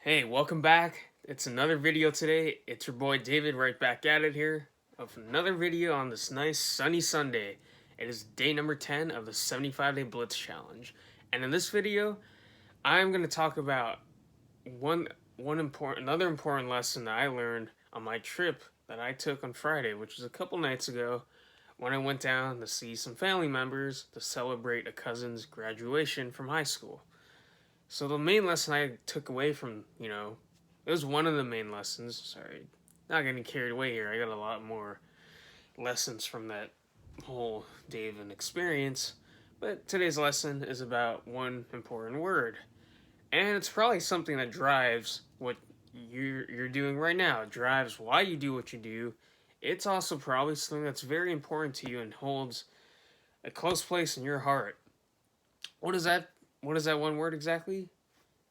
Hey, welcome back. It's another video today. It's your boy David right back at it here of another video on this nice sunny Sunday. It is day number 10 of the 75-day Blitz challenge. And in this video, I'm going to talk about another important lesson that I learned on my trip that I took on Friday, which was a couple nights ago when I went down to see some family members to celebrate a cousin's graduation from high school. So the main lesson I took away from, it was one of the main lessons. Sorry, not getting carried away here. I got a lot more lessons from that whole day of an experience. But today's lesson is about one important word. And it's probably something that drives what you're doing right now. It drives why you do what you do. It's also probably something that's very important to you and holds a close place in your heart. What is that? What is that one word exactly?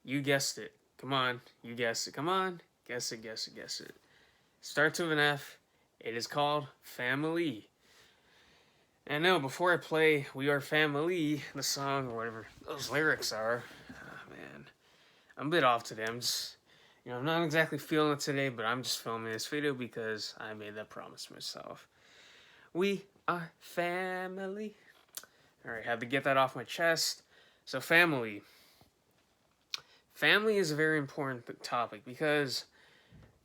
You guessed it. Come on, you guessed it. Come on, guess it, guess it, guess it. Starts with an F. It is called family. And no, before I play "We Are Family," the song or whatever those lyrics are, man, I'm a bit off today. I'm not exactly feeling it today, but I'm just filming this video because I made that promise to myself. We are family. All right, had to get that off my chest. So family. Family is a very important topic because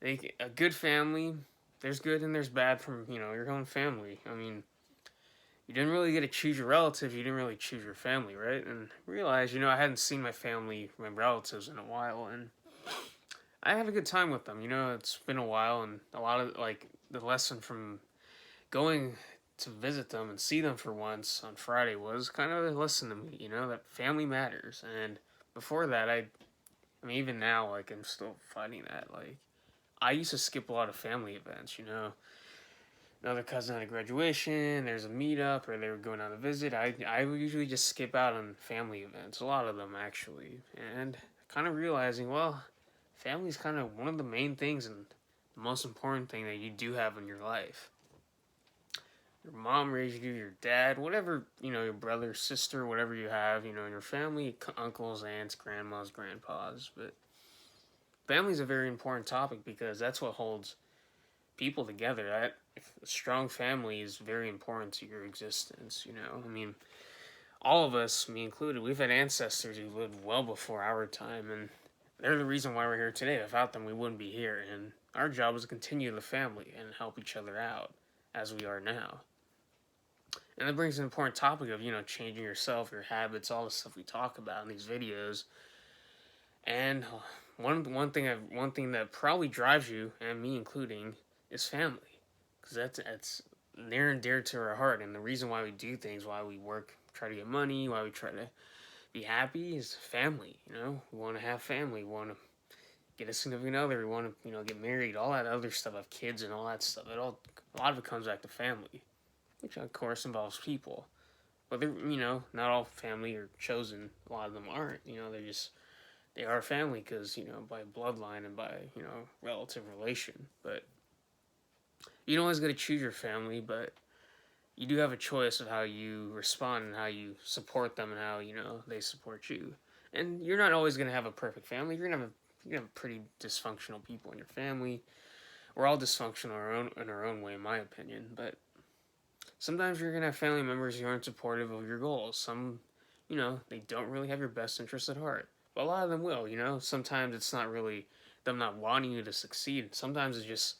a good family, there's good and there's bad from your own family. I mean, you didn't really get to choose your relatives. You didn't really choose your family, right? And realize, I hadn't seen my family, my relatives in a while, and I had a good time with them. It's been a while, and a lot of the lesson from going to visit them and see them for once on Friday was kind of a lesson to me. That family matters. And before that, I mean, even now, I'm still fighting that. I used to skip a lot of family events. Another cousin had a graduation, there's a meetup, or they were going on a visit. I would usually just skip out on family events, a lot of them actually. And kind of realizing, well, family is kind of one of the main things and the most important thing that you do have in your life. Your mom raised you, your dad, whatever, your brother, sister, whatever you have, in your family, uncles, aunts, grandmas, grandpas. But family is a very important topic because that's what holds people together. That a strong family is very important to your existence. I mean, all of us, me included, we've had ancestors who lived well before our time, and they're the reason why we're here today. Without them, we wouldn't be here. And our job is to continue the family and help each other out as we are now. And that brings an important topic of changing yourself, your habits, all the stuff we talk about in these videos. And one thing that probably drives you and me including is family, because that's near and dear to our heart. And the reason why we do things, why we work, try to get money, why we try to be happy, is family. We want to have family. We want to get a significant other. We want to get married, all that other stuff, have kids and all that stuff. A lot of it comes back to family, which of course involves people. But not all family are chosen. A lot of them aren't. They are family because by bloodline and by relative relation. But you don't always got to choose your family, but you do have a choice of how you respond and how you support them and how they support you. And you're not always gonna have a perfect family. You're gonna have pretty dysfunctional people in your family. We're all dysfunctional in our own way, in my opinion. But sometimes you're gonna have family members who aren't supportive of your goals. Some, they don't really have your best interest at heart. But a lot of them will. Sometimes it's not really them not wanting you to succeed. Sometimes it's just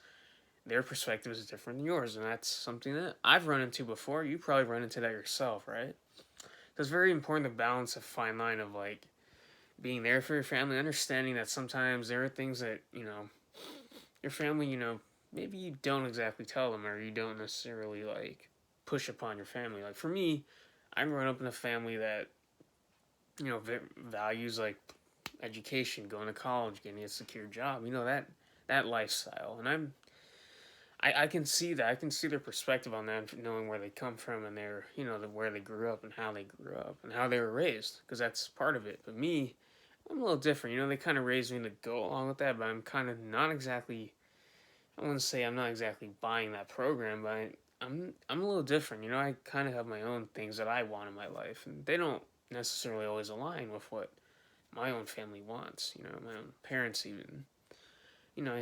their perspective is different than yours, and that's something that I've run into before. You probably run into that yourself, right? So it's very important to balance a fine line of being there for your family, understanding that sometimes there are things that your family, maybe you don't exactly tell them, or you don't necessarily push upon your family. Like for me, I'm growing up in a family that values education, going to college, getting a secure job, that lifestyle, and I can see that. I can see their perspective on that, knowing where they come from and where they grew up and how they grew up and how they were raised, because that's part of it. But me, I'm a little different. They kind of raised me to go along with that, but I'm kind of not exactly. I wouldn't say I'm not exactly buying that program, but I'm a little different. I kind of have my own things that I want in my life, and they don't necessarily always align with what my own family wants, my own parents even.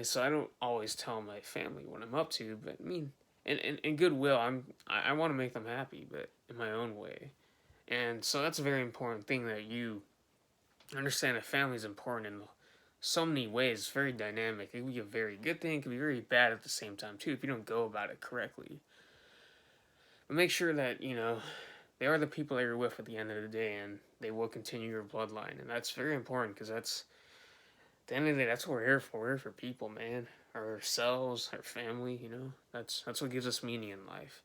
So I don't always tell my family what I'm up to, but I mean, in goodwill, I want to make them happy, but in my own way. And so that's a very important thing that you understand that family is important in so many ways. It's very dynamic. It can be a very good thing, it can be very bad at the same time too if you don't go about it correctly. But make sure that, they are the people that you're with at the end of the day, and they will continue your bloodline. And that's very important because at the end of the day, that's what we're here for. We're here for people, man. Ourselves, our family, That's what gives us meaning in life.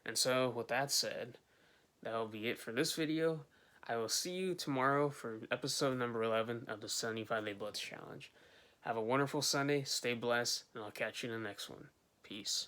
And so, with that said, that'll be it for this video. I will see you tomorrow for episode number 11 of the 75-Day Blitz Challenge. Have a wonderful Sunday, stay blessed, and I'll catch you in the next one. Peace.